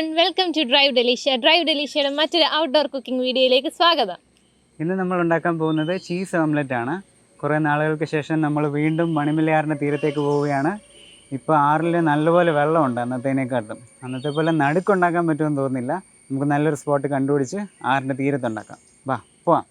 everyone, welcome to Drive Delicia. Drive Delicia's മറ്റൊരു outdoor cooking വീഡിയോയിലേക്ക് സ്വാഗതം. ഇന്ന് നമ്മൾ ഉണ്ടാക്കാൻ പോകുന്നത് ചീസ് ഓംലെറ്റ് ആണ്. കുറേ നാളുകൾക്ക് ശേഷം നമ്മൾ വീണ്ടും മണിമലയാറിൻ്റെ തീരത്തേക്ക് പോവുകയാണ്. ഇപ്പോൾ ആറിൽ നല്ലപോലെ വെള്ളമുണ്ട് അന്നത്തേനേക്കാട്ടും. അന്നത്തെ പോലെ നടുക്കുണ്ടാക്കാൻ പറ്റുമെന്ന് തോന്നുന്നില്ല. നമുക്ക് നല്ലൊരു സ്പോട്ട് കണ്ടുപിടിച്ച് ആറിൻ്റെ തീരത്തുണ്ടാക്കാം. വാ പോവാം.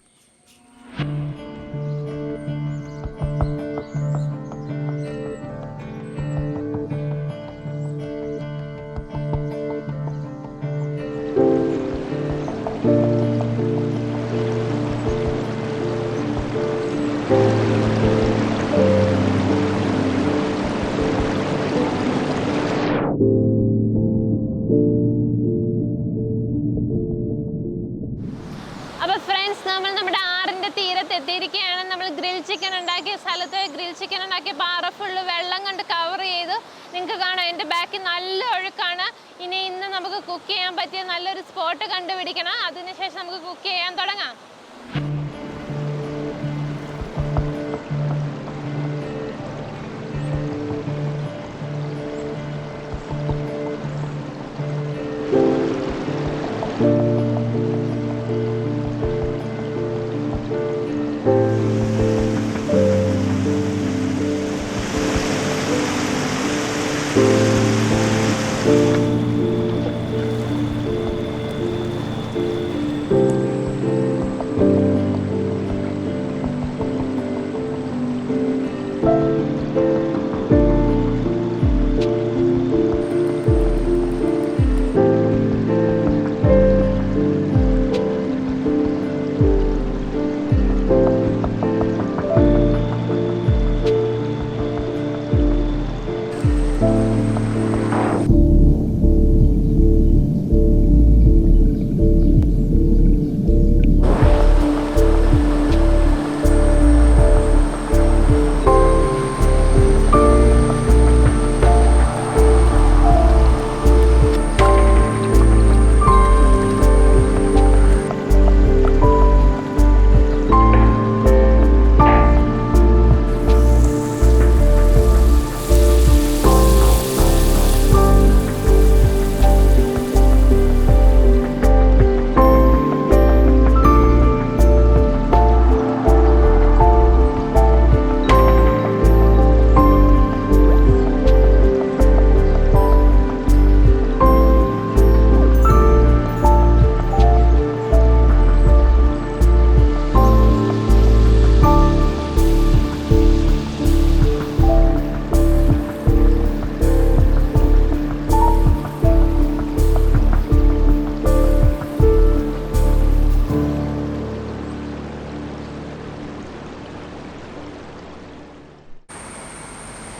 അപ്പോൾ ഫ്രണ്ട്സ്, നമ്മൾ നമ്മുടെ ആറിൻ്റെ തീരത്ത് എത്തിയിരിക്കുകയാണ്. നമ്മൾ ഗ്രിൽ ചിക്കൻ ഉണ്ടാക്കിയ സ്ഥലത്ത് ഗ്രിൽ ചിക്കൻ ഉണ്ടാക്കിയ പാറ ഫുള്ള് വെള്ളം കൊണ്ട് കവർ ചെയ്തു. നിങ്ങൾക്ക് കാണാം, എൻ്റെ ബാക്കിൽ നല്ല ഒഴുക്കാണ്. ഇന്ന് നമുക്ക് കുക്ക് ചെയ്യാൻ പറ്റിയ നല്ലൊരു സ്പോട്ട് കണ്ടുപിടിക്കണം. അതിനുശേഷം നമുക്ക് കുക്ക് ചെയ്യാൻ തുടങ്ങാം.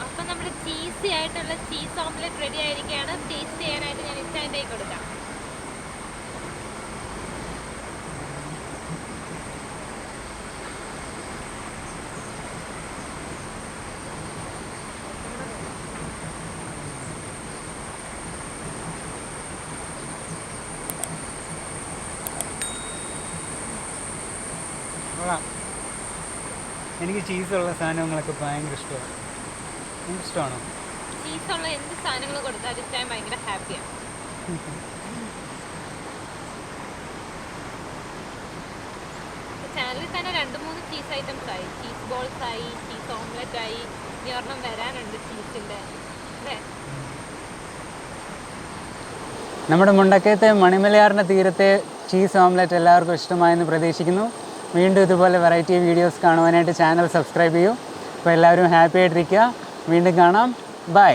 അപ്പം നമ്മുടെ ചീസി ആയിട്ടുള്ള ചീസ് ഓംലെറ്റ് റെഡി ആയിരിക്കുകയാണ്. ടേസ്റ്റ് ചെയ്യാനായിട്ട് ഞാൻ ഇൻസ്റ്റാൻ്റ് കൊടുക്കാം. എനിക്ക് ചീസുള്ള സാധനങ്ങളൊക്കെ ഭയങ്കര ഇഷ്ടമാണ്. നിങ്ങൾക്ക് ഇഷ്ടമാണോ? ചീസുള്ള എന്ത് സാധനങ്ങൾ കൊടുത്താലും ഞാൻ ഭയങ്കര ഹാപ്പിയാണ്. ചാനലിൽ തന്നെ 2-3 ചീസ് ഐറ്റംസ് ആയി. ചീസ് ബോൾസ് ആയി, ചീസ് ഓംലെറ്റ് ആയി, ഇനി ഒരെണ്ണം വരാനുണ്ട് ചീസിൻ്റെ, അല്ലേ? നമ്മുടെ മുണ്ടക്കയത്തെ മണിമലയാറിൻ്റെ തീരത്തെ ചീസ് ഓംലെറ്റ് എല്ലാവർക്കും ഇഷ്ടമായെന്ന് പ്രതീക്ഷിക്കുന്നു. വീണ്ടും ഇതുപോലെ വെറൈറ്റി വീഡിയോസ് കാണുവാനായിട്ട് ചാനൽ സബ്സ്ക്രൈബ് ചെയ്യൂ. അപ്പോൾ എല്ലാവരും ഹാപ്പി ആയിട്ടിരിക്കുക. വീണ്ടും കാണാം. ബൈ.